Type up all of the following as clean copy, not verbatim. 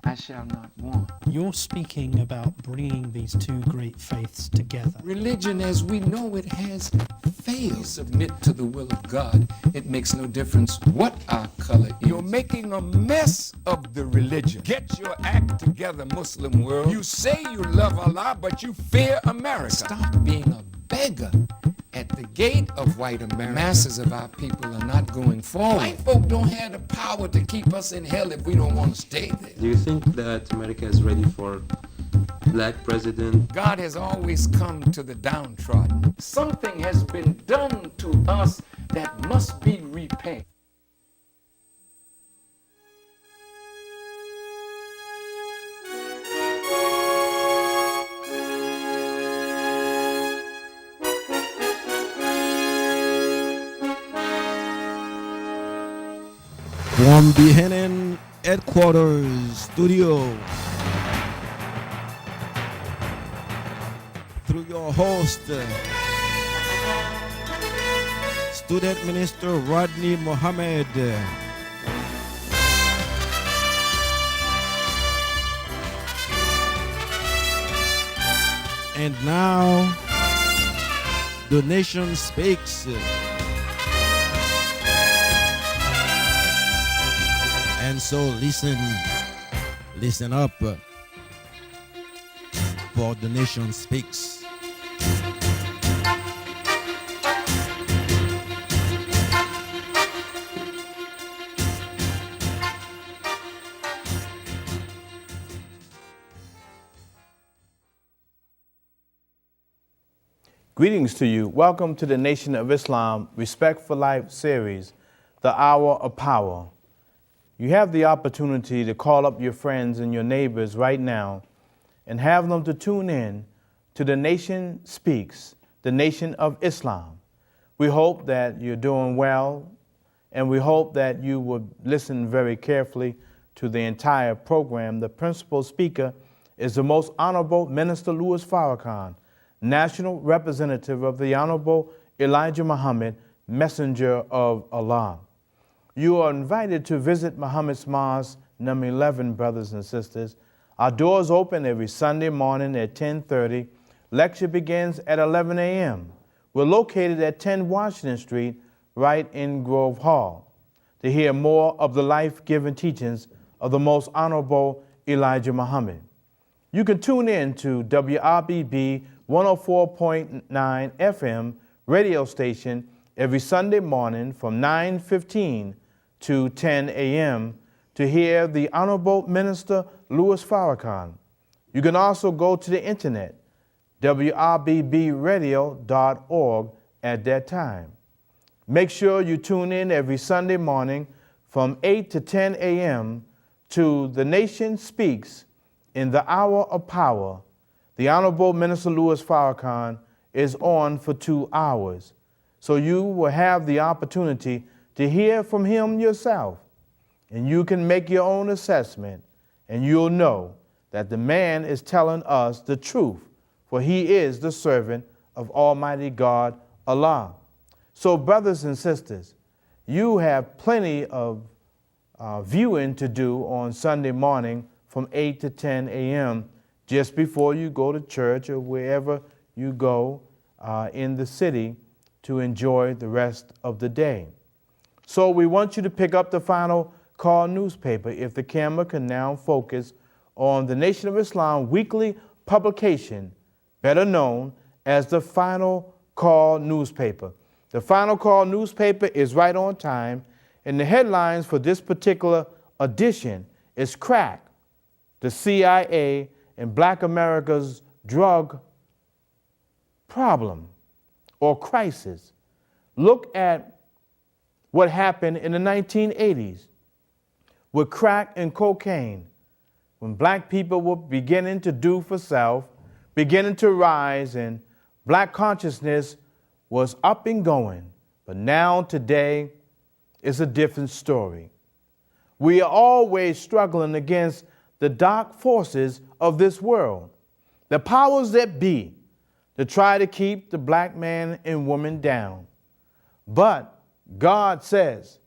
I shall not want. You're speaking about bringing these two great faiths together. Religion as we know it has failed. Submit to the will of God. It makes no difference what our color is. You're making a mess of the religion. Get your act together, Muslim world. You say you love Allah, but you fear America. Stop being a beggar at the gate of white America. Masses of our people are not going forward. White folk don't have the power to keep us in hell if we don't want to stay there. Do you think that America is ready for black president? God has always come to the downtrodden. Something has been done to us that must be repaid. From the Henan Headquarters Studio, through your host, Student Minister Rodney Mohammed. And now, the nation speaks. And so listen up, for the nation speaks. Greetings to you. Welcome to the Nation of Islam Respect for Life series, The Hour of Power. You have the opportunity to call up your friends and your neighbors right now and have them to tune in to The Nation Speaks, the Nation of Islam. We hope that you're doing well, and we hope that you would listen very carefully to the entire program. The principal speaker is the Most Honorable Minister Louis Farrakhan, National Representative of the Honorable Elijah Muhammad, Messenger of Allah. You are invited to visit Muhammad's Mosque, number 11, brothers and sisters. Our doors open every Sunday morning at 10:30. Lecture begins at 11 a.m. We're located at 10 Washington Street, right in Grove Hall, to hear more of the life-giving teachings of the Most Honorable Elijah Muhammad. You can tune in to WRBB 104.9 FM radio station every Sunday morning from 9:15 to 10 a.m. to hear the Honorable Minister Louis Farrakhan. You can also go to the internet, wrbbradio.org at that time. Make sure you tune in every Sunday morning from 8 to 10 a.m. to The Nation Speaks in the Hour of Power. The Honorable Minister Louis Farrakhan is on for 2 hours, so you will have the opportunity to hear from him yourself, and you can make your own assessment, and you'll know that the man is telling us the truth, for he is the servant of Almighty God, Allah. So, brothers and sisters, you have plenty of viewing to do on Sunday morning from 8 to 10 a.m. just before you go to church or wherever you go in the city to enjoy the rest of the day. So we want you to pick up the Final Call newspaper, if the camera can now focus on the Nation of Islam weekly publication, better known as the Final Call newspaper. The Final Call newspaper is right on time, and the headlines for this particular edition is Crack, the CIA and Black America's drug problem or crisis. Look at what happened in the 1980s with crack and cocaine, when black people were beginning to do for self, beginning to rise, and black consciousness was up and going. But now, today, it's a different story. We are always struggling against the dark forces of this world, the powers that be, to try to keep the black man and woman down. But God says,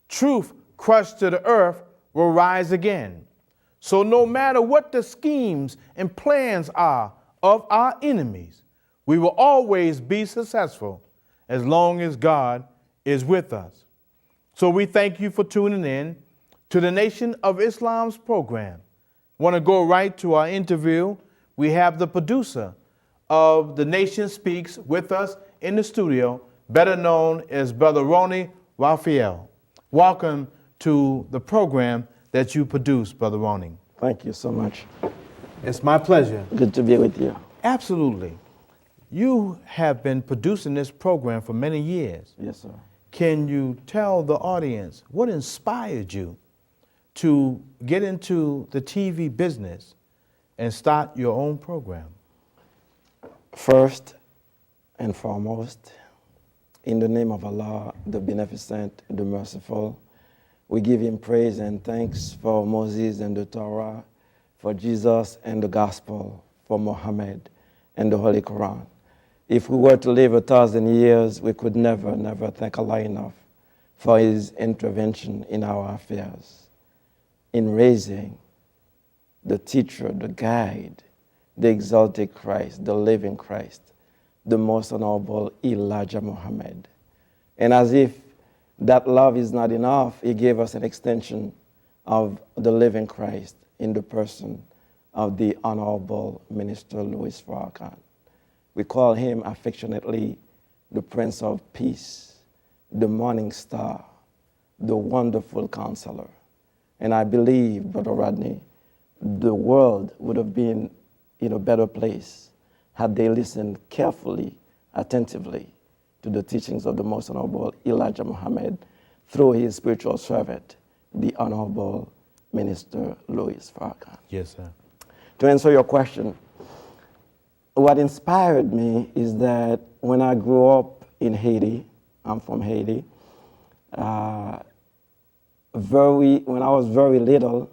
truth crushed to the earth will rise again. So no matter what the schemes and plans are of our enemies, we will always be successful as long as God is with us. So we thank you for tuning in to the Nation of Islam's program. Want to go right to our interview. We have the producer of The Nation Speaks with us in the studio, better known as Brother Rony, RAPHAEL. Welcome to the program that you produce, Brother Rony. Thank you so much. It's my pleasure. Good to be with you. Absolutely. You have been producing this program for many years. Yes, sir. Can you tell the audience what inspired you to get into the TV business and start your own program? First and foremost, in the name of Allah, the Beneficent, the Merciful, we give Him praise and thanks for Moses and the Torah, for Jesus and the Gospel, for Muhammad and the Holy Quran. If we were to live 1,000 years, we could never thank Allah enough for His intervention in our affairs, in raising the teacher, the guide, the exalted Christ, the living Christ, the most honorable Elijah Muhammad. And as if that love is not enough, He gave us an extension of the living Christ in the person of the Honorable Minister Louis Farrakhan. We call him affectionately the Prince of Peace, the Morning Star, the Wonderful Counselor. And I believe, Brother Rodney, the world would have been in a better place had they listened carefully, attentively to the teachings of the Most Honorable Elijah Muhammad through his spiritual servant, the Honorable Minister Louis Farrakhan. Yes, sir. To answer your question, what inspired me is that when I grew up in Haiti, I'm from Haiti, when I was very little,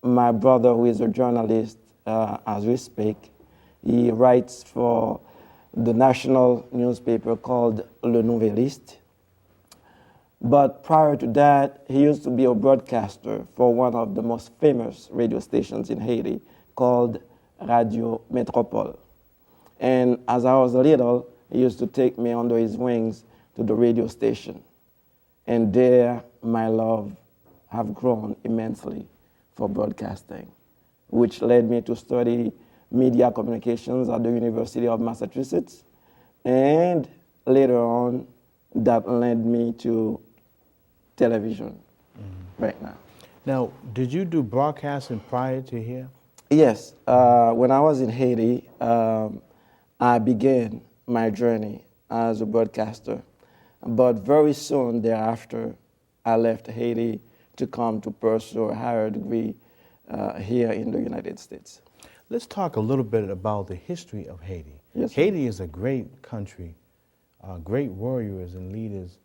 my brother, who is a journalist, as we speak, he writes for the national newspaper called Le Nouvelliste. But prior to that, he used to be a broadcaster for one of the most famous radio stations in Haiti called Radio Métropole. And as I was little, he used to take me under his wings to the radio station. And there, my love have grown immensely for broadcasting, which led me to study media communications at the University of Massachusetts. And later on, that led me to television right now. Now, did you do broadcasting prior to here? Yes. When I was in Haiti, I began my journey as a broadcaster. But very soon thereafter, I left Haiti to come to pursue a higher degree here in the United States. Let's talk a little bit about the history of Haiti. Yes, sir. Haiti is a great country. Great warriors and leaders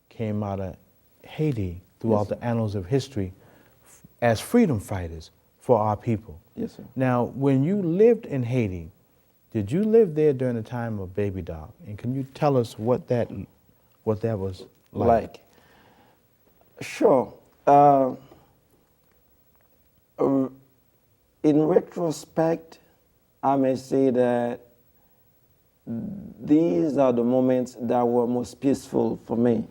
came out of Haiti throughout the annals of history as freedom fighters for our people. Yes, sir. Now, when you lived in Haiti, did you live there during the time of Baby Doc? And can you tell us what that was like? Sure. In retrospect, I may say that these are the moments that were most peaceful for me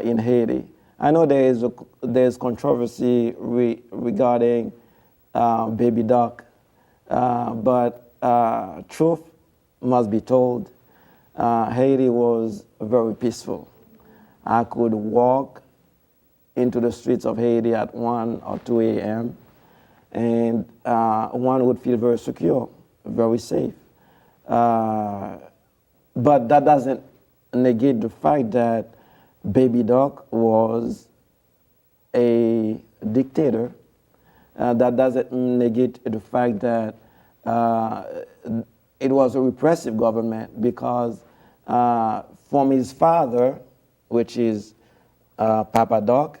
in Haiti. I know there's controversy regarding Baby Doc, but truth must be told. Haiti was very peaceful. I could walk into the streets of Haiti at 1 or 2 a.m. and one would feel very secure, very safe. But that doesn't negate the fact that Baby Doc was a dictator. That doesn't negate the fact that it was a repressive government, because from his father, which is Papa Doc,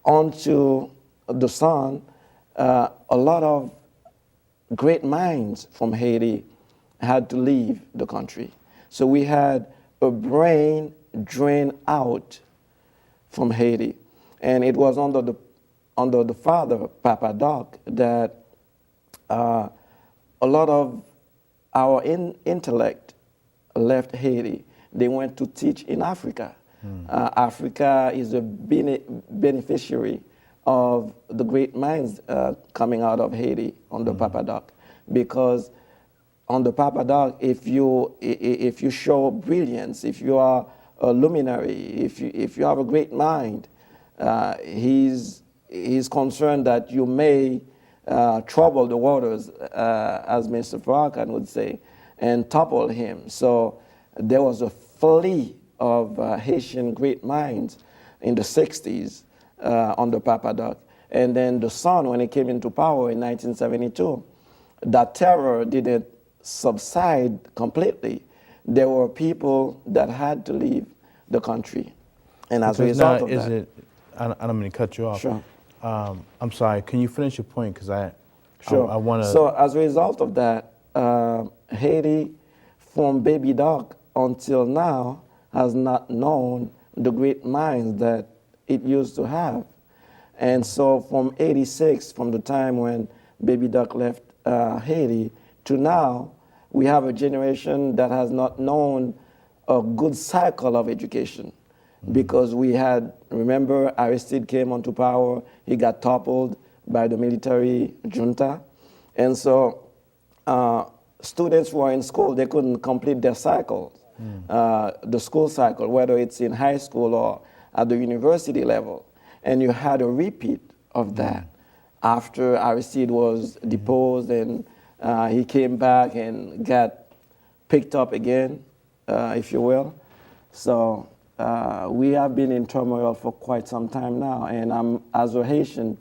onto the son, a lot of great minds from Haiti had to leave the country. So we had a brain drain out from Haiti. And it was under the under the father, Papa Doc, that a lot of our intellect left Haiti. They went to teach in Africa. Africa is a beneficiary of the great minds coming out of Haiti under Papa Doc, because under Papa Doc, if you show brilliance, if you are a luminary, if you have a great mind, he's concerned that you may trouble the waters, as Mr. Farrakhan would say, and topple him. So there was a fleet of Haitian great minds in the 60s under Papa Doc. And then the son, when he came into power in 1972, that terror didn't subside completely. There were people that had to leave the country. And as a result of that... I don't mean to cut you off. Sure. I'm sorry, can you finish your point? Because I want to... So as a result of that, Haiti, from Baby Doc until now, has not known the great minds that it used to have. And so from 86, from the time when Baby Doc left Haiti, to now, we have a generation that has not known a good cycle of education. Because we had, remember, Aristide came onto power, he got toppled by the military junta. And so students who are in school, they couldn't complete their cycles, the school cycle, whether it's in high school or at the university level. And you had a repeat of that after Aristide was deposed and he came back and got picked up again, if you will. So we have been in turmoil for quite some time now, and as a Haitian,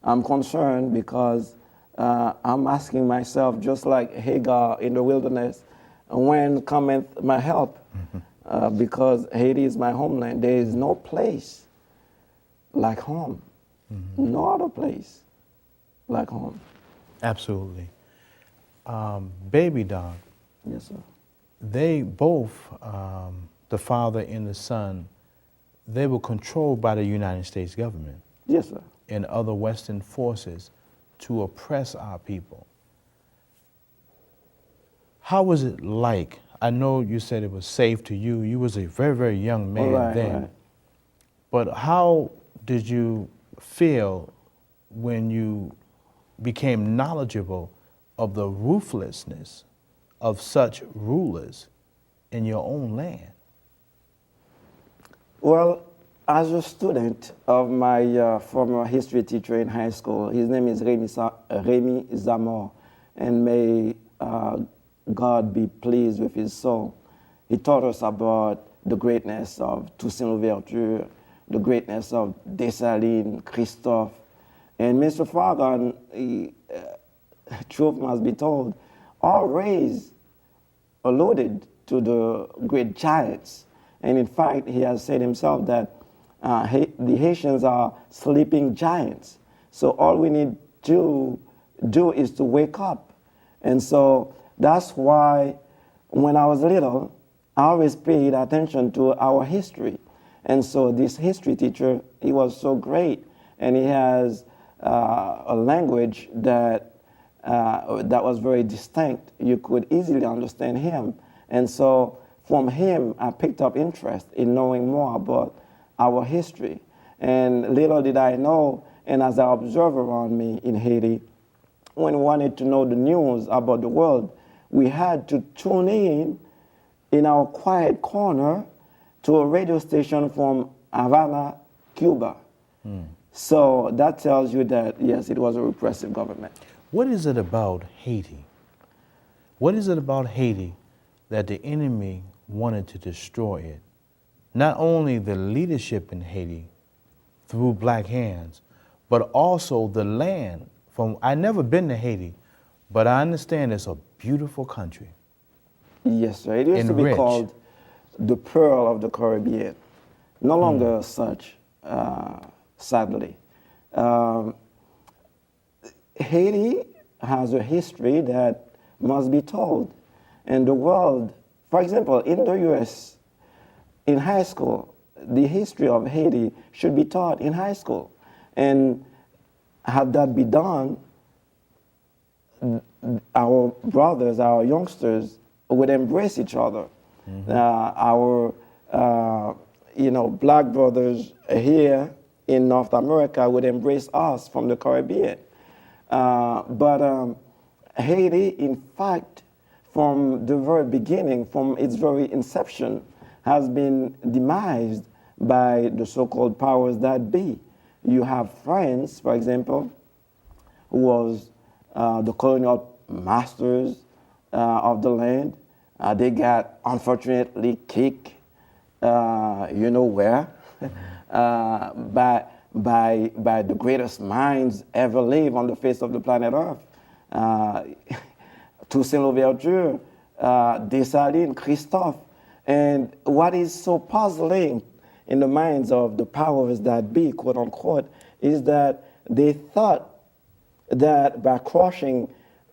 I'm concerned because I'm asking myself, just like Hagar in the wilderness, when cometh my help? Because Haiti is my homeland. There is no place like home. No other place like home. Absolutely. Baby Doc, Yes, sir. they both, the father and the son, they were controlled by the United States government Yes, sir. and other Western forces to oppress our people. How was it like? I know you said it was safe to you. You was a very, very young man then. Right. But how did you feel when you became knowledgeable of the ruthlessness of such rulers in your own land? Well, as a student of my former history teacher in high school, his name is Remy Zamor, and may God be pleased with his soul. He taught us about the greatness of Toussaint Louverture, the greatness of Dessalines, Christophe. And Mr. Farrakhan, truth must be told, always alluded to the great giants. And in fact, he has said himself that the Haitians are sleeping giants. So all we need to do is to wake up. And so that's why when I was little, I always paid attention to our history. And so this history teacher, he was so great. And he has a language that was very distinct. You could easily understand him. And so from him, I picked up interest in knowing more about our history. And little did I know, and as an observer around me in Haiti, when we wanted to know the news about the world, we had to tune in our quiet corner to a radio station from Havana, Cuba. So that tells you that, yes, it was a repressive government. What is it about Haiti? What is it about Haiti that the enemy wanted to destroy it? Not only the leadership in Haiti through black hands, but also the land. I've never been to Haiti, but I understand it's a beautiful country. Yes, sir. It used to be called the Pearl of the Caribbean. No longer such, sadly. Haiti has a history that must be told. And the world, for example, in the U.S., in high school, the history of Haiti should be taught in high school. And had that be done, our brothers, our youngsters would embrace each other. Our black brothers here in North America would embrace us from the Caribbean. But Haiti, in fact, from the very beginning, from its very inception, has been demised by the so-called powers that be. You have France, for example, who was the colonial masters of the land. They got, unfortunately, kicked, you know where, by the greatest minds ever live on the face of the planet Earth. Toussaint Louverture, Dessalines, Christophe. And what is so puzzling in the minds of the powers that be, quote unquote, is that they thought that by crushing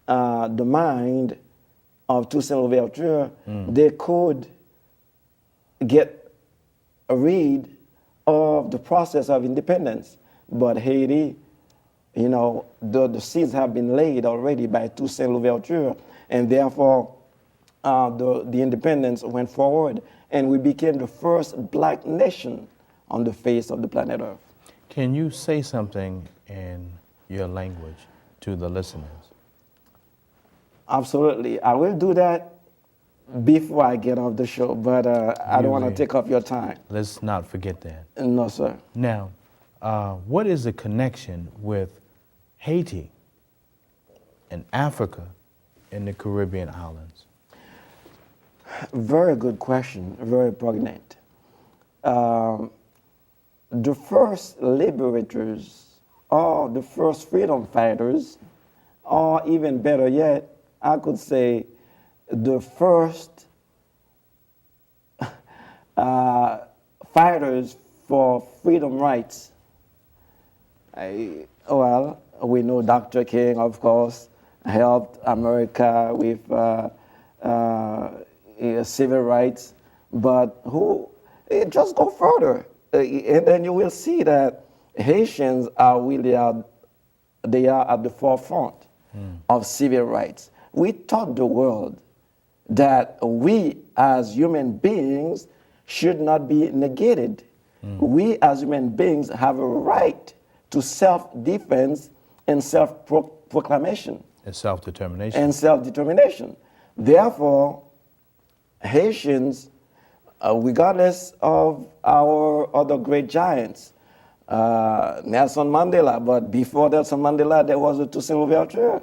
the mind of Toussaint Louverture, they could get rid of the process of independence. But Haiti, you know, the seeds have been laid already by Toussaint Louverture, and therefore the independence went forward, and we became the first black nation on the face of the planet Earth. Can you say something in your language to the listeners? Absolutely. I will do that before I get off the show, but I don't want to take up your time. Let's not forget that. No, sir. Now, what is the connection with Haiti and Africa and the Caribbean islands? Very good question, very poignant. The first liberators, or the first freedom fighters, or even better yet, I could say the first fighters for freedom rights. Well, we know Dr. King, of course, helped America with civil rights, but just go further, and then you will see that Haitians are really they are at the forefront of civil rights. We taught the world that we as human beings should not be negated. We as human beings have a right to self-defense and self-proclamation. And self-determination. And self-determination. Therefore, Haitians, regardless of our other great giants, Nelson Mandela, but before Nelson Mandela, there was a Toussaint Louverture.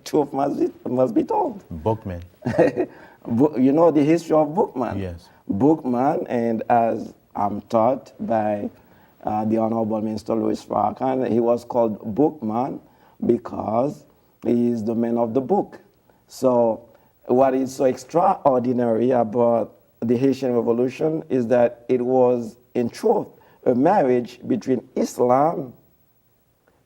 Truth must be told. Bookman. You know the history of Bookman. Yes. Bookman, and as I'm taught by the Honorable Minister Louis Farrakhan, he was called Bookman because he is the man of the book. So what is so extraordinary about the Haitian Revolution is that it was, in truth, a marriage between Islam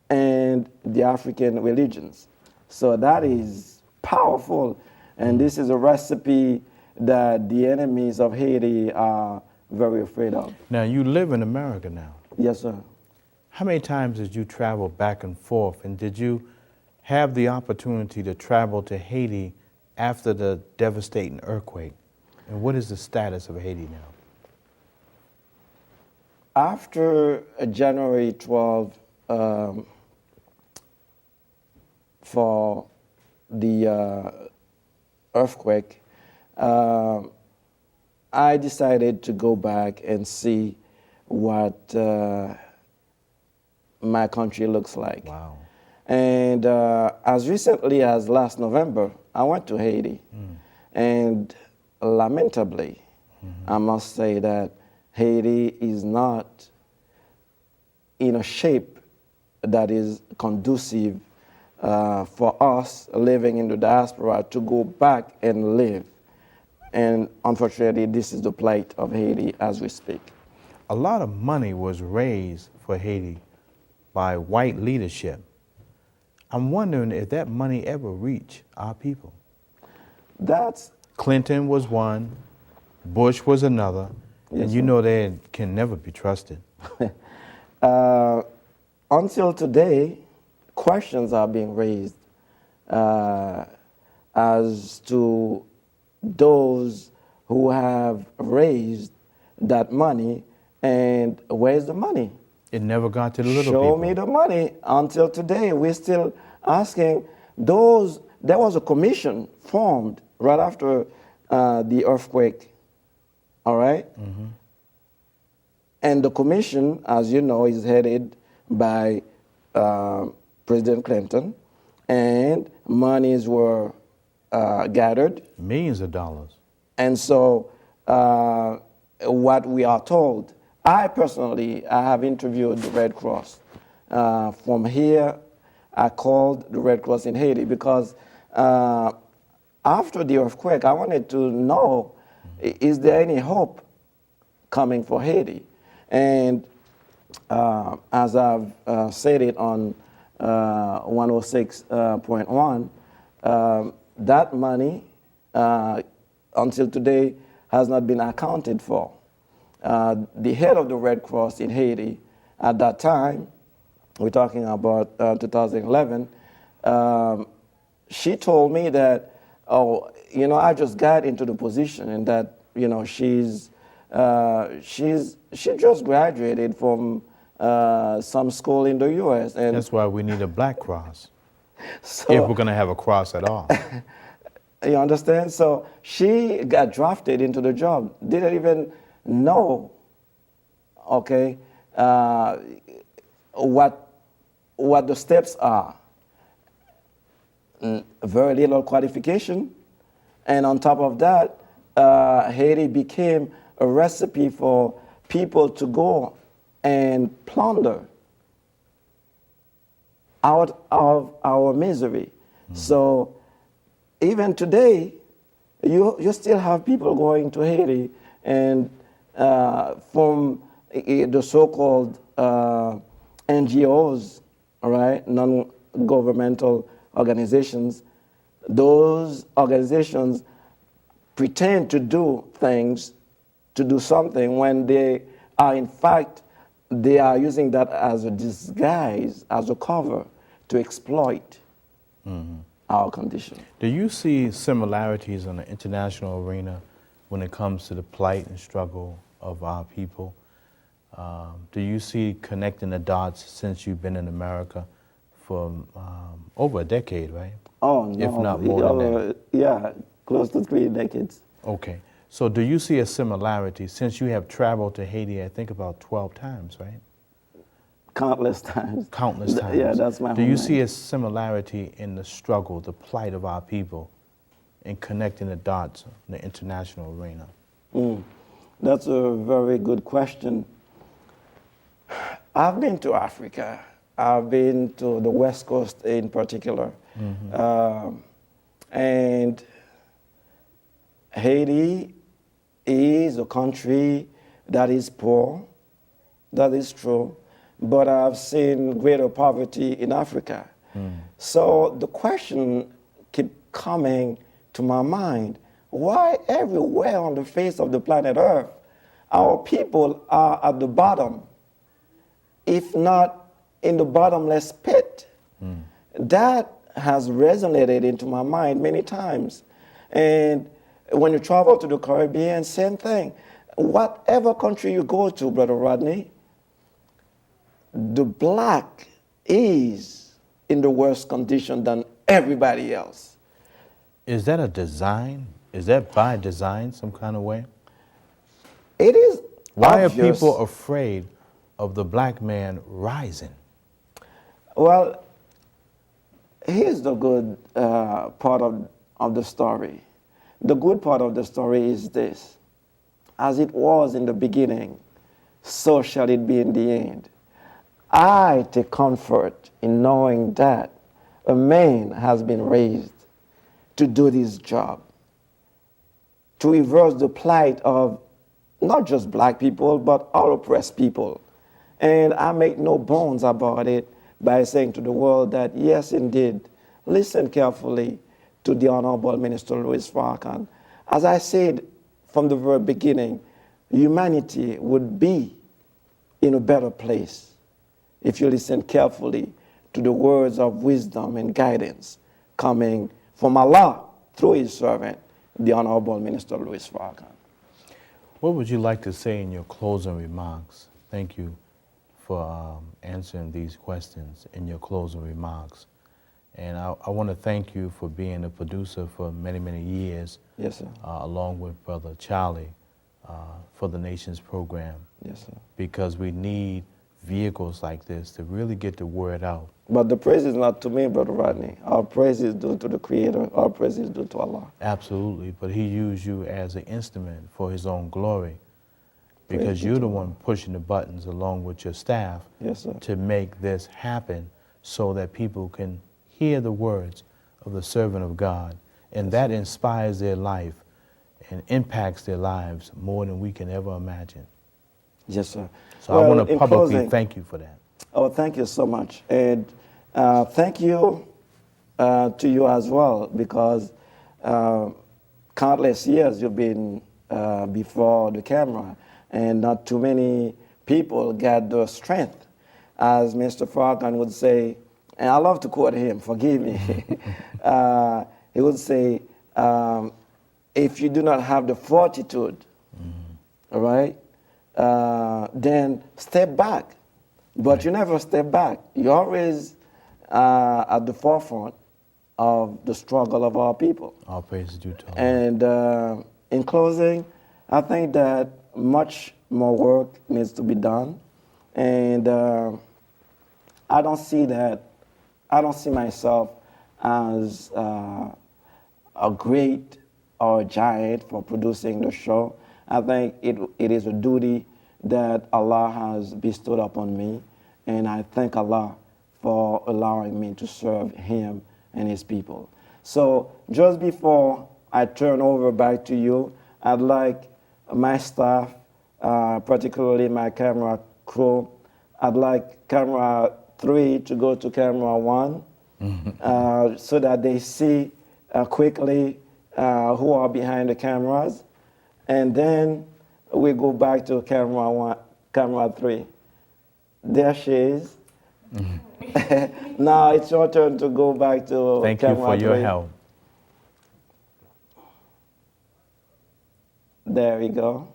and the African religions. So that is powerful, and this is a recipe that the enemies of Haiti are very afraid of. Now, you live in America now. Yes, sir. How many times did you travel back and forth, and did you have the opportunity to travel to Haiti after the devastating earthquake? And what is the status of Haiti now? After January 12, for the earthquake, I decided to go back and see what my country looks like. Wow. And as recently as last November, I went to Haiti. And lamentably, I must say that Haiti is not in a shape that is conducive for us living in the diaspora to go back and live. And unfortunately, this is the plight of Haiti as we speak. A lot of money was raised for Haiti by white leadership. I'm wondering if that money ever reached our people. Clinton was one, Bush was another, yes, and you know they can never be trusted. Until today, questions are being raised as to those who have raised that money, and where's the money? It never got to the little Show people. me the money. Until today, we're still asking those. There was a commission formed right after the earthquake, all right? And the commission, as you know, is headed by President Clinton, and monies were gathered. Millions of dollars. And so what we are told, I have interviewed the Red Cross. From here, I called the Red Cross in Haiti because after the earthquake, I wanted to know, is there any hope coming for Haiti? And as I've said it on 106.1, that money until today has not been accounted for. The head of the Red Cross in Haiti at that time, we're talking about 2011, she told me that, I just got into the position, and that, she just graduated from some school in the U.S. And That's why we need a black cross, so, if we're going to have a cross at all. you understand? So she got drafted into the job, didn't even know, okay, what the steps are. Very little qualification. And on top of that, Haiti became a recipe for people to go and plunder out of our misery. So even today, you still have people going to Haiti, and from the so-called NGOs, all right, non-governmental organizations, those organizations pretend to do things, to do something, when they are, in fact, they are using that as a disguise, as a cover to exploit our condition. Do you see similarities in the international arena when it comes to the plight and struggle of our people? Do you see connecting the dots since you've been in America for over a decade, right? Oh, no. If not more than that. Yeah, close to 3 decades. Okay. So do you see a similarity since you have traveled to Haiti, I think about 12 times, right? Countless times. Countless times. Yeah, that's my Do you home see land. a similarity in the struggle, the plight of our people, in connecting the dots in the international arena? That's a very good question. I've been to Africa. I've been to the West Coast in particular. And Haiti is a country that is poor, that is true, but I've seen greater poverty in Africa. So the question keeps coming to my mind, why everywhere on the face of the planet Earth, our people are at the bottom, if not in the bottomless pit? That has resonated into my mind many times. And when you travel to the Caribbean, same thing. Whatever country you go to, Brother Rodney, the black is in the worse condition than everybody else. Is that a design? Is that by design some kind of way? It is Why obvious. are people afraid of the black man rising? Well, here's the good part of the story. The good part of the story is this. As it was in the beginning, so shall it be in the end. I take comfort in knowing that a man has been raised to do this job, to reverse the plight of not just black people, but all oppressed people. And I make no bones about it by saying to the world that, yes, indeed, listen carefully to the Honorable Minister Louis Farrakhan. As I said from the very beginning, humanity would be in a better place if you listen carefully to to the words of wisdom and guidance coming from Allah through His servant, the Honorable Minister Louis Farrakhan. What would you like to say in your closing remarks? Thank you for answering these questions in your closing remarks. And I want to thank you for being a producer for many, many years. Yes, sir. Along with Brother Charlie for the Nations program. Yes, sir. Because we need vehicles like this to really get the word out. But the praise is not to me, Brother Rodney. Our praise is due to the Creator. Our praise is due to Allah. Absolutely, but He used you as an instrument for His own glory, because Praise you're to the Allah. one pushing the buttons along with your staff. Yes, sir. To make this happen so that people can hear the words of the servant of God, and that inspires their life and impacts their lives more than we can ever imagine. Yes, sir. So I want to publicly thank you for that. Oh, thank you so much. And thank you to you as well, because countless years you've been before the camera, and not too many people get the strength. As Mr. Farrakhan would say, and I love to quote him, forgive me, he would say, if you do not have the fortitude, all right, then step back. But you never step back. You're always at the forefront of the struggle of our people. All praise is due to Allah. And in closing, I think that much more work needs to be done. And I don't see myself as a great or a giant for producing the show. I think it is a duty that Allah has bestowed upon me, and I thank Allah for allowing me to serve Him and His people. So just before I turn over back to you, I'd like my staff, particularly my camera crew, I'd like camera 3 to go to camera 1 so that they see quickly who are behind the cameras. And then we go back to camera 3. There she is. Now it's your turn to go back to Thank you camera for your 3. help. There we go.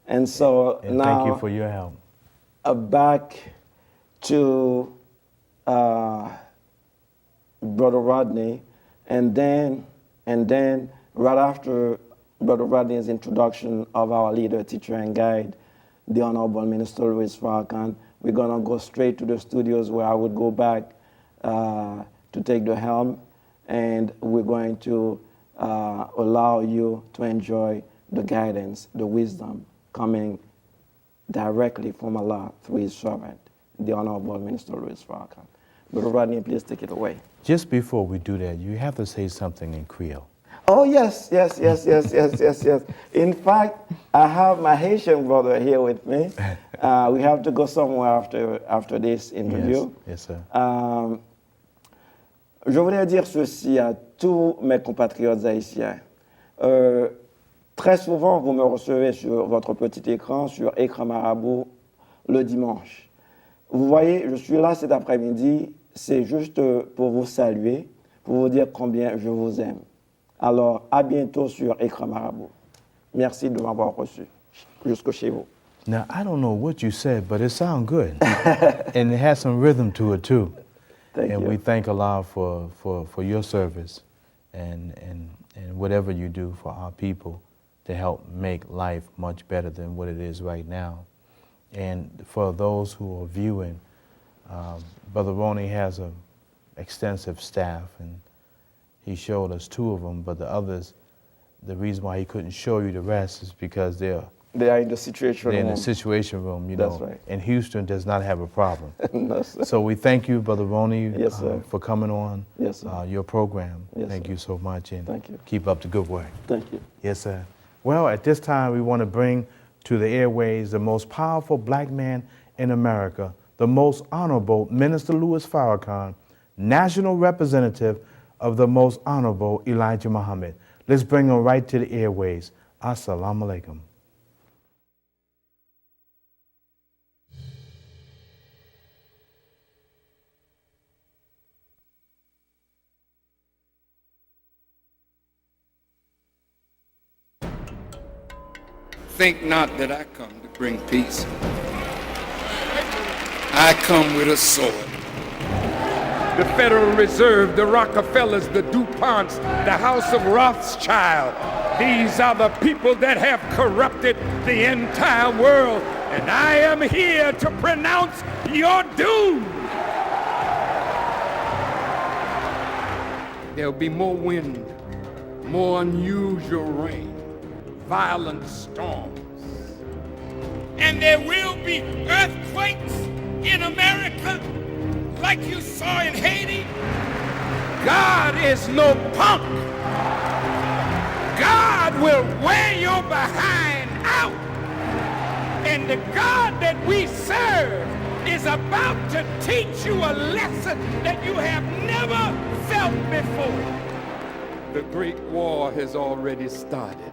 And so And now thank you for your help. Back to Brother Rodney, and then right after Brother Rodney's introduction of our leader, teacher, and guide, the Honorable Minister Louis Farrakhan, we're gonna go straight to the studios where I would go back to take the helm, and we're going to allow you to enjoy the guidance, the wisdom coming directly from Allah through His servant, the Honorable Minister Louis Farrakhan. Brother Rodney, please take it away. Just before we do that, you have to say something in Creole. Oh, yes. In fact, I have my Haitian brother here with me. We have to go somewhere after this interview. Yes, sir. Je voudrais dire ceci à tous mes compatriotes haïtiens. Très souvent, vous me recevez sur votre petit écran, sur Écran Marabout, le dimanche. Vous voyez, je suis là cet après-midi, c'est juste pour vous saluer, pour vous dire combien je vous aime. Alors, à bientôt sur Écran Marabout. Merci de m'avoir reçu jusque chez vous. Now, I don't know what you said, but it sounds good. And it has some rhythm to it, too. Thank you. We thank Allah for your service and whatever you do for our people to help make life much better than what it is right now. And for those who are viewing, Brother Rony has an extensive staff, and he showed us 2 of them, but the others, the reason why he couldn't show you the rest is because they are in the situation room. in the situation room, you know. That's right. And Houston does not have a problem. No, sir. So we thank you, Brother Rony, Yes, sir. for coming on Yes, sir. your program. Yes, Thank sir. you so much, and Thank you. keep up the good work. Thank you. Yes, sir. Well, at this time, we want to bring to the airways the most powerful black man in America, the most honorable Minister Louis Farrakhan, national representative of the most honorable Elijah Muhammad. Let's bring him right to the airways. Assalamu alaikum. Think not that I come to bring peace. I come with a sword. The Federal Reserve, the Rockefellers, the DuPonts, the House of Rothschild. These are the people that have corrupted the entire world. And I am here to pronounce your doom. There'll be more wind, more unusual rain, violent storms. And there will be earthquakes in America like you saw in Haiti. God is no punk. God will wear your behind out. And the God that we serve is about to teach you a lesson that you have never felt before. The Great War has already started.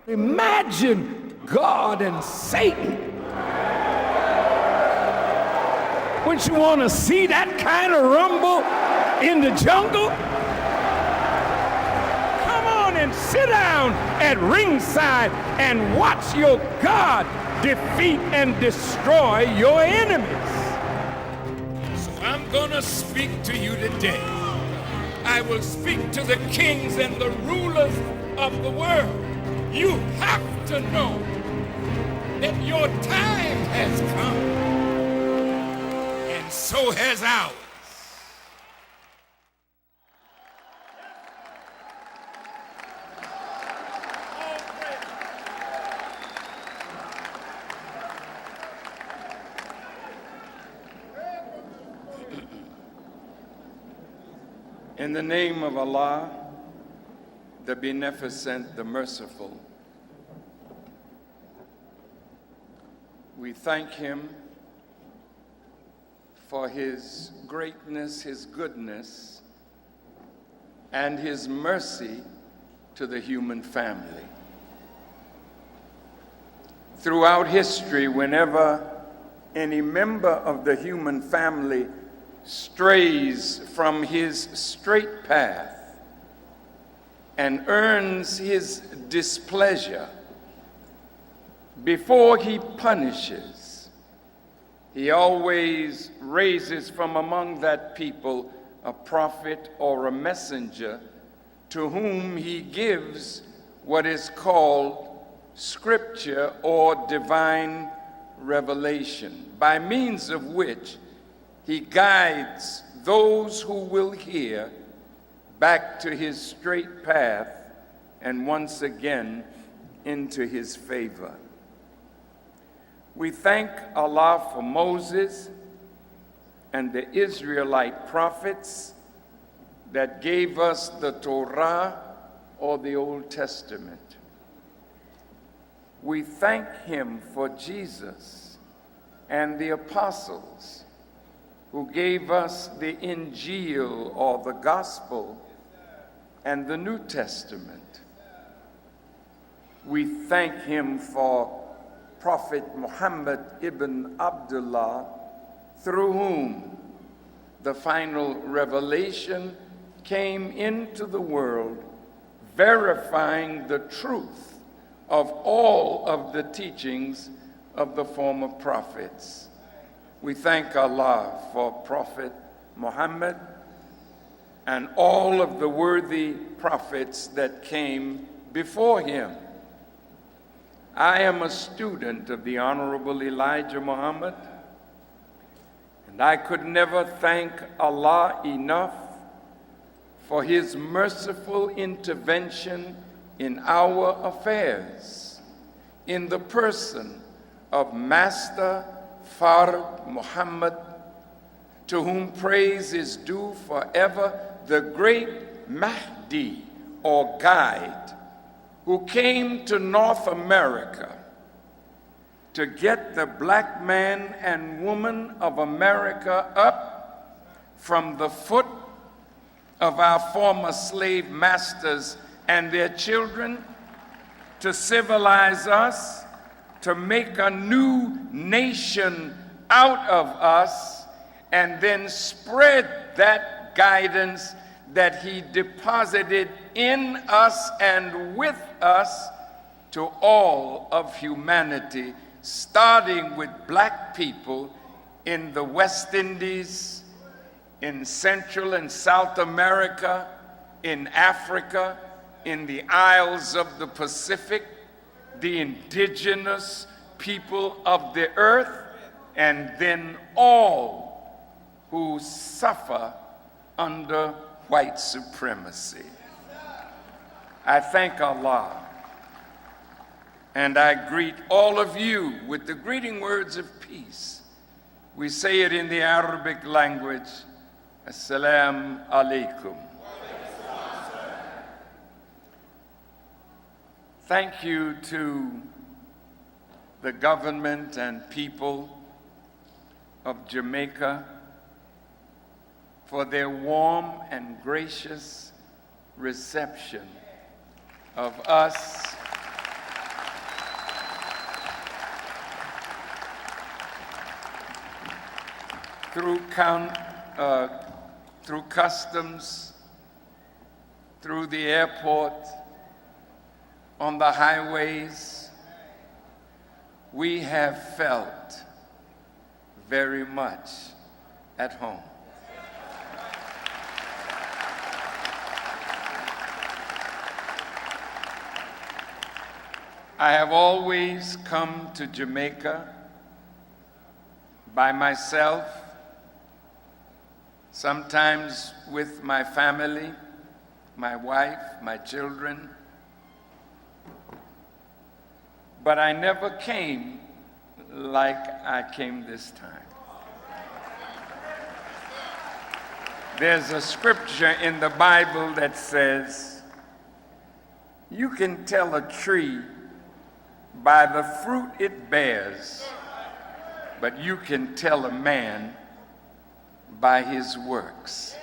Imagine God and Satan. Wouldn't you want to see that kind of rumble in the jungle? Come on and sit down at ringside and watch your God defeat and destroy your enemies. So I'm going to speak to you today. I will speak to the kings and the rulers of the world. You have to know that your time has come, and so has ours. In the name of Allah, the Beneficent, the Merciful, we thank Him for His greatness, His goodness, and His mercy to the human family. Throughout history, whenever any member of the human family strays from his straight path and earns his displeasure, before he punishes, he always raises from among that people a prophet or a messenger to whom he gives what is called scripture or divine revelation, by means of which he guides those who will hear back to his straight path and once again into his favor. We thank Allah for Moses and the Israelite prophets that gave us the Torah or the Old Testament. We thank Him for Jesus and the apostles who gave us the Injil or the Gospel and the New Testament. We thank Him for Prophet Muhammad ibn Abdullah, through whom the final revelation came into the world, verifying the truth of all of the teachings of the former prophets. We thank Allah for Prophet Muhammad and all of the worthy prophets that came before him. I am a student of the Honorable Elijah Muhammad, and I could never thank Allah enough for His merciful intervention in our affairs, in the person of Master Fard Muhammad, to whom praise is due forever, the great Mahdi or guide, who came to North America to get the black man and woman of America up from the foot of our former slave masters and their children, to civilize us, to make a new nation out of us, and then spread that guidance that He deposited in us and with us to all of humanity, starting with black people in the West Indies, in Central and South America, in Africa, in the Isles of the Pacific, the indigenous people of the earth, and then all who suffer under white supremacy. I thank Allah, and I greet all of you with the greeting words of peace. We say it in the Arabic language, Assalamu alaikum. Thank you to the government and people of Jamaica for their warm and gracious reception of us through customs, through the airport, on the highways. We have felt very much at home. I have always come to Jamaica by myself, sometimes with my family, my wife, my children, but I never came like I came this time. There's a scripture in the Bible that says, you can tell a tree by the fruit it bears, but you can tell a man by his works.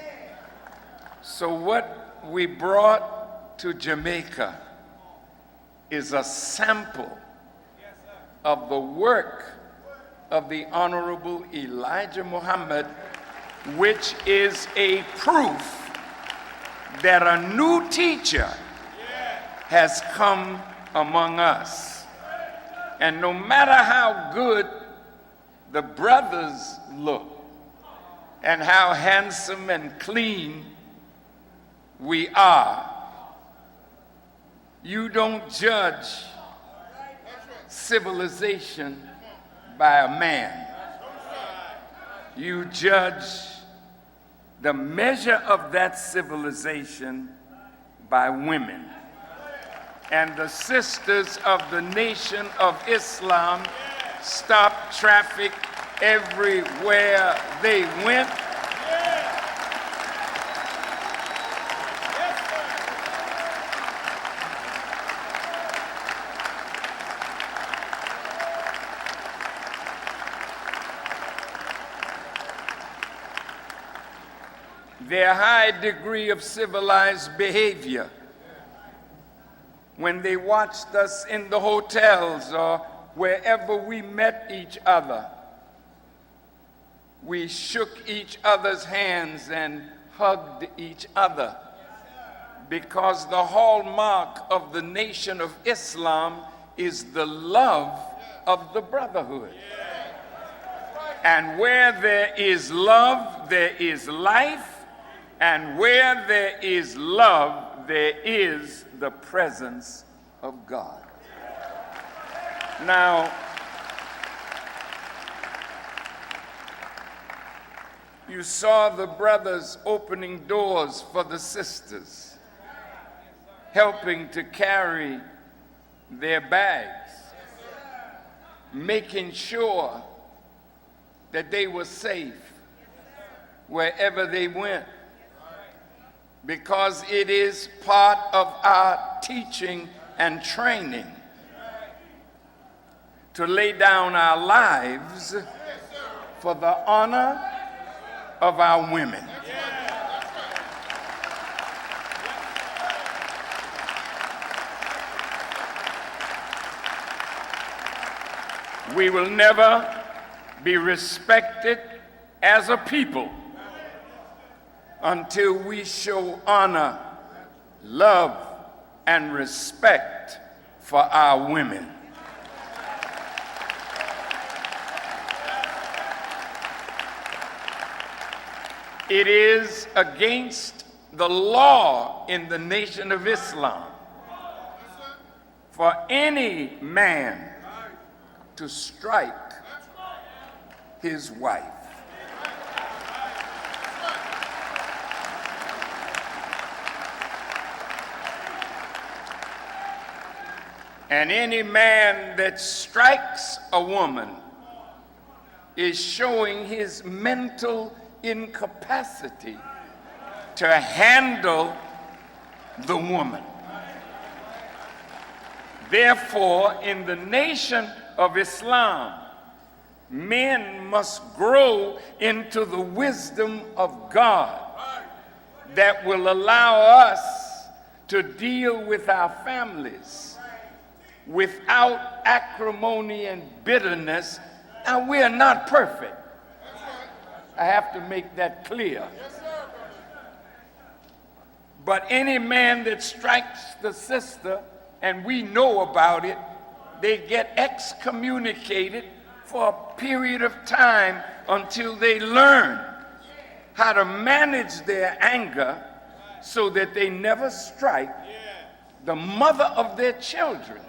So what we brought to Jamaica is a sample of the work of the Honorable Elijah Muhammad, which is a proof that a new teacher has come among us. And no matter how good the brothers look and how handsome and clean we are, you don't judge civilization by a man. You judge the measure of that civilization by women. And the sisters of the Nation of Islam stopped traffic everywhere they went. Their high degree of civilized behavior when they watched us in the hotels or wherever we met each other. We shook each other's hands and hugged each other, because the hallmark of the Nation of Islam is the love of the brotherhood. And where there is love, there is life. And where there is love, there is the presence of God. Now, you saw the brothers opening doors for the sisters, helping to carry their bags, making sure that they were safe wherever they went, because it is part of our teaching and training to lay down our lives for the honor of our women. We will never be respected as a people until we show honor, love, and respect for our women. It is against the law in the Nation of Islam for any man to strike his wife. And any man that strikes a woman is showing his mental incapacity to handle the woman. Therefore, in the Nation of Islam, men must grow into the wisdom of God that will allow us to deal with our families without acrimony and bitterness. Now, we are not perfect. I have to make that clear. But any man that strikes the sister, and we know about it, they get excommunicated for a period of time until they learn how to manage their anger so that they never strike the mother of their children,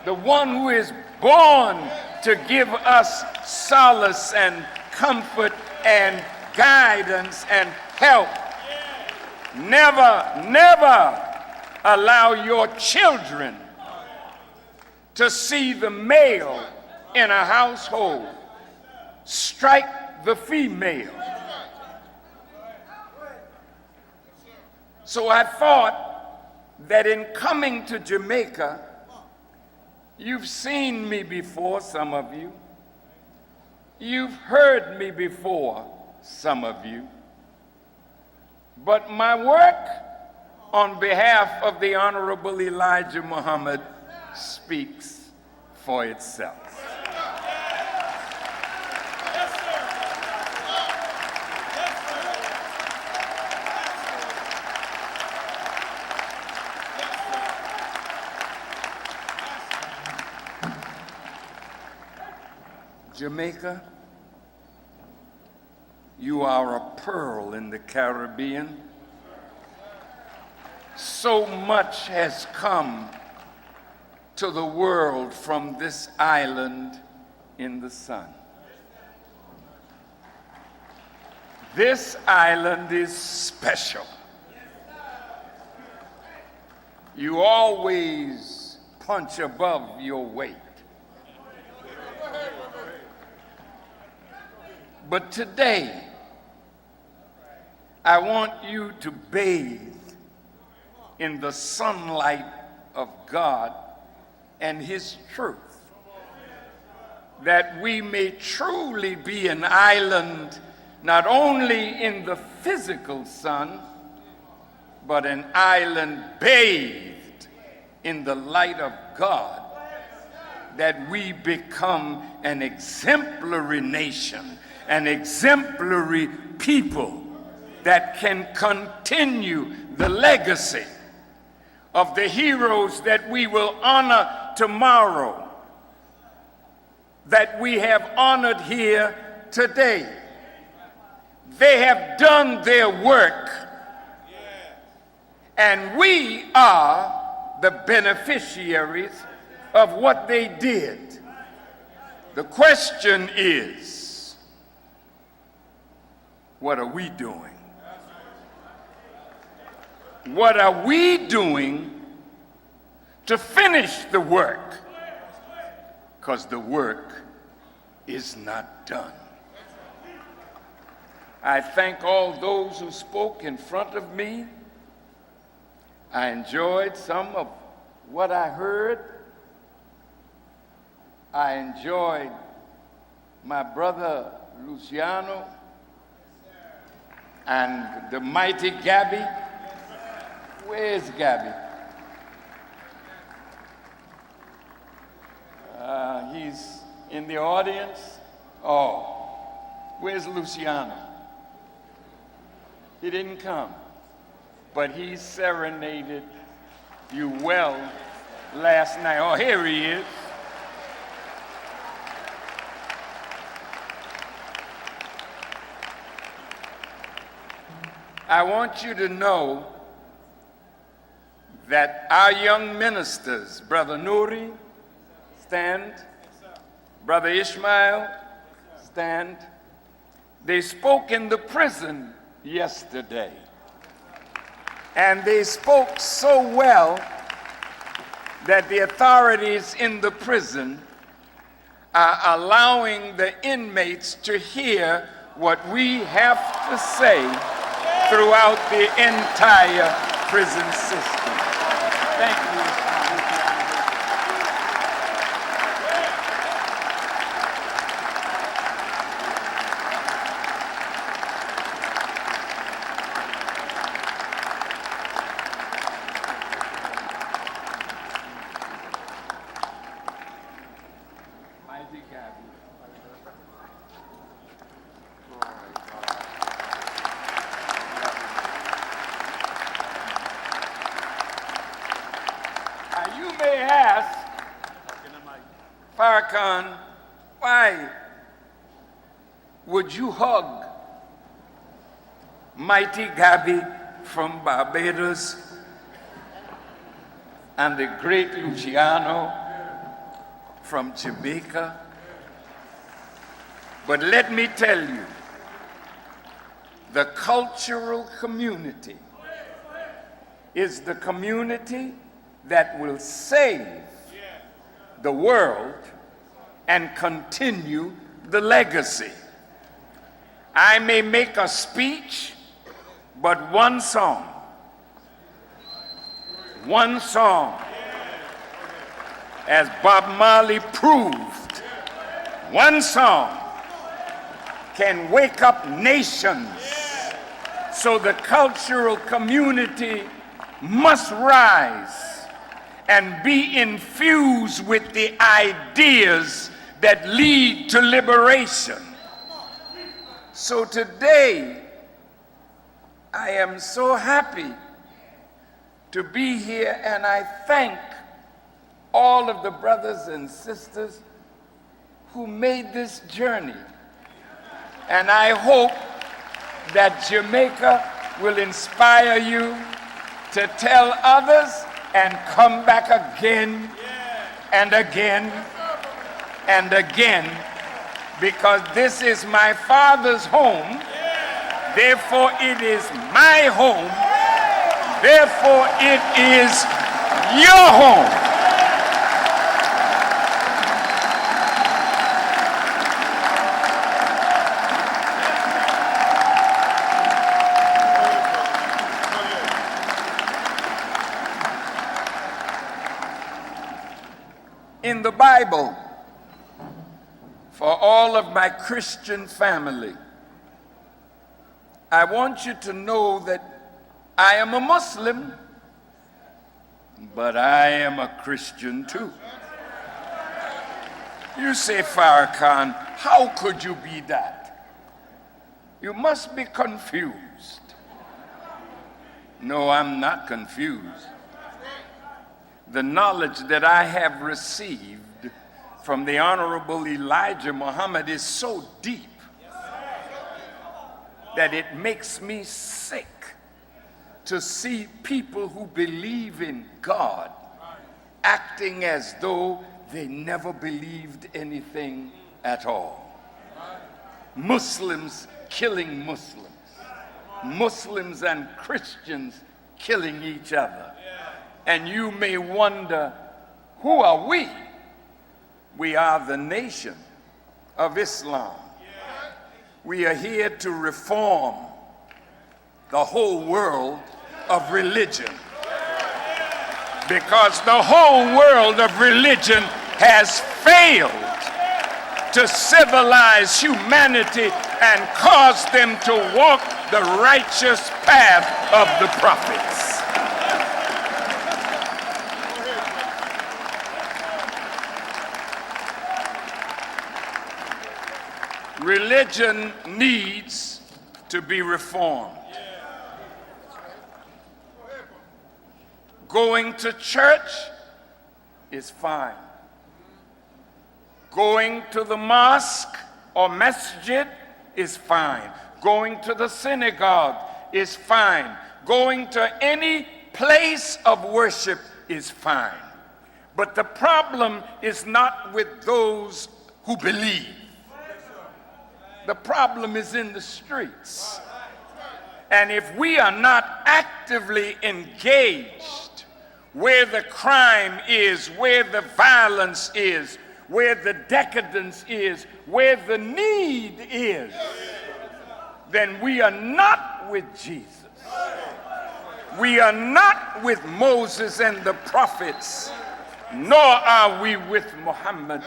the one who is born to give us solace and comfort and guidance and help. Never, never allow your children to see the male in a household strike the female. So I thought that in coming to Jamaica, you've seen me before, some of you. You've heard me before, some of you. But my work on behalf of the Honorable Elijah Muhammad speaks for itself. Jamaica, you are a pearl in the Caribbean. So much has come to the world from this island in the sun. This island is special. You always punch above your weight. But today, I want you to bathe in the sunlight of God and His truth, that we may truly be an island not only in the physical sun, but an island bathed in the light of God, that we become an exemplary nation, an exemplary people that can continue the legacy of the heroes that we will honor tomorrow, that we have honored here today. They have done their work, and we are the beneficiaries of what they did. The question is, what are we doing? What are we doing to finish the work? Because the work is not done. I thank all those who spoke in front of me. I enjoyed some of what I heard. I enjoyed my brother Luciano and the mighty Gabby. Where's Gabby? He's in the audience. Oh, where's Luciano? He didn't come, but he serenaded you well last night. Oh, here he is. I want you to know that our young ministers, Brother Nuri, stand. Brother Ishmael, stand. They spoke in the prison yesterday. And they spoke so well that the authorities in the prison are allowing the inmates to hear what we have to say throughout the entire prison system. Thank you. Mighty God. You may ask, Farrakhan, why would you hug Mighty Gabby from Barbados and the great Luciano from Jamaica? But let me tell you, the cultural community is the community that will save the world and continue the legacy. I may make a speech, but one song, as Bob Marley proved, one song can wake up nations. So the cultural community must rise and be infused with the ideas that lead to liberation. So today, I am so happy to be here, and I thank all of the brothers and sisters who made this journey. And I hope that Jamaica will inspire you to tell others and come back again and again and again, because this is my father's home, therefore it is my home, therefore it is your home. In the Bible, for all of my Christian family, I want you to know that I am a Muslim, but I am a Christian too. You say, Farrakhan, how could you be that? You must be confused. No, I'm not confused. The knowledge that I have received from the Honorable Elijah Muhammad is so deep that it makes me sick to see people who believe in God acting as though they never believed anything at all. Muslims killing Muslims. Muslims and Christians killing each other. And you may wonder, who are we? We are the nation of Islam. We are here to reform the whole world of religion, because the whole world of religion has failed to civilize humanity and cause them to walk the righteous path of the prophets. Religion needs to be reformed. Going to church is fine. Going to the mosque or masjid is fine. Going to the synagogue is fine. Going to any place of worship is fine. But the problem is not with those who believe. The problem is in the streets. And if we are not actively engaged where the crime is, where the violence is, where the decadence is, where the need is, then we are not with Jesus. We are not with Moses and the prophets, nor are we with Muhammad,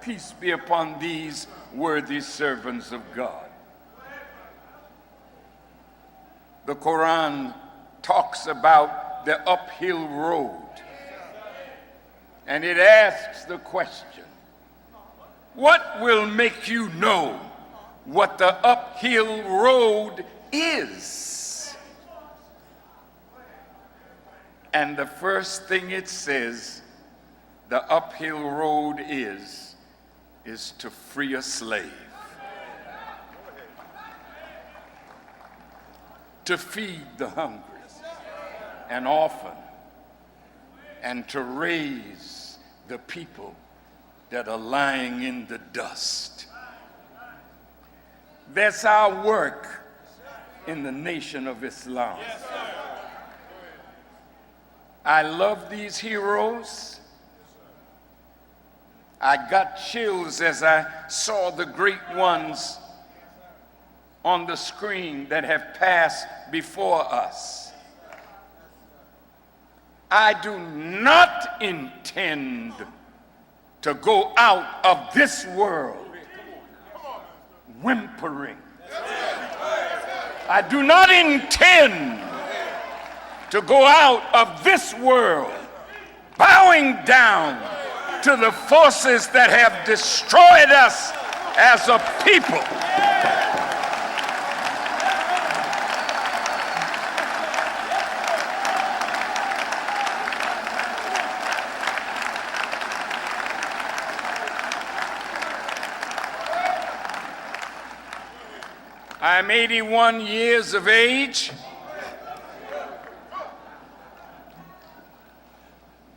peace be upon these worthy servants of God. The Quran talks about the uphill road, and it asks the question, what will make you know what the uphill road is? And the first thing it says the uphill road is to free a slave, to feed the hungry and orphan, and to raise the people that are lying in the dust. That's our work in the Nation of Islam. I love these heroes. I got chills as I saw the great ones on the screen that have passed before us. I do not intend to go out of this world whimpering. I do not intend to go out of this world bowing down to the forces that have destroyed us as a people. I'm 81 years of age,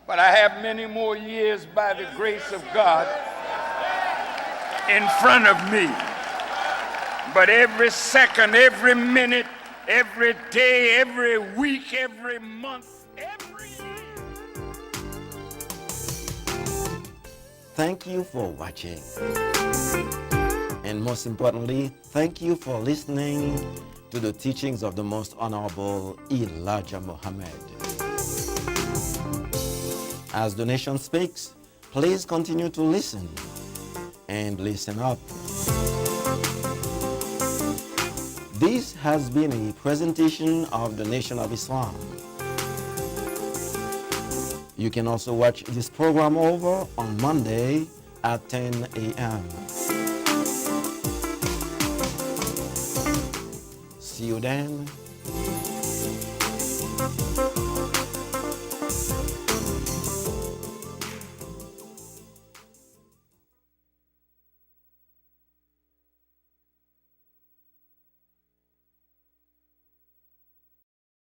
but I have many more years by the grace of God in front of me. But every second, every minute, every day, every week, every month, every year. Thank you for watching. And most importantly, thank you for listening to the teachings of the Most Honorable Elijah Muhammad. As the nation speaks, please continue to listen and listen up. This has been a presentation of the Nation of Islam. You can also watch this program over on Monday at 10 a.m. See you then.